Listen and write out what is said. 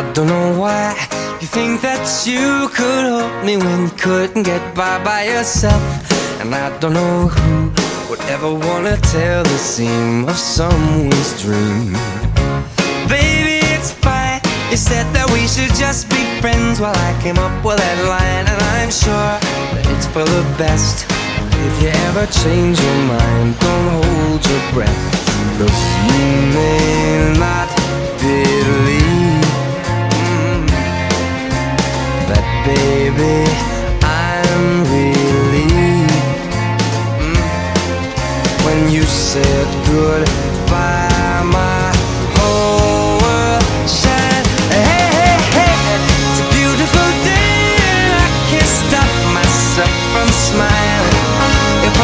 I don't know why you think that you could help me when you couldn't get by yourself. And I don't know who would ever wanna tell the seam of someone's dream. Baby, it's fine. You said that we should just be friends. Well, I came up with that line, and I'm sure that it's for the best. If you ever change your mind, don't hold your breath. Look, you may not believe that, baby, I'm relieved when you said goodbye.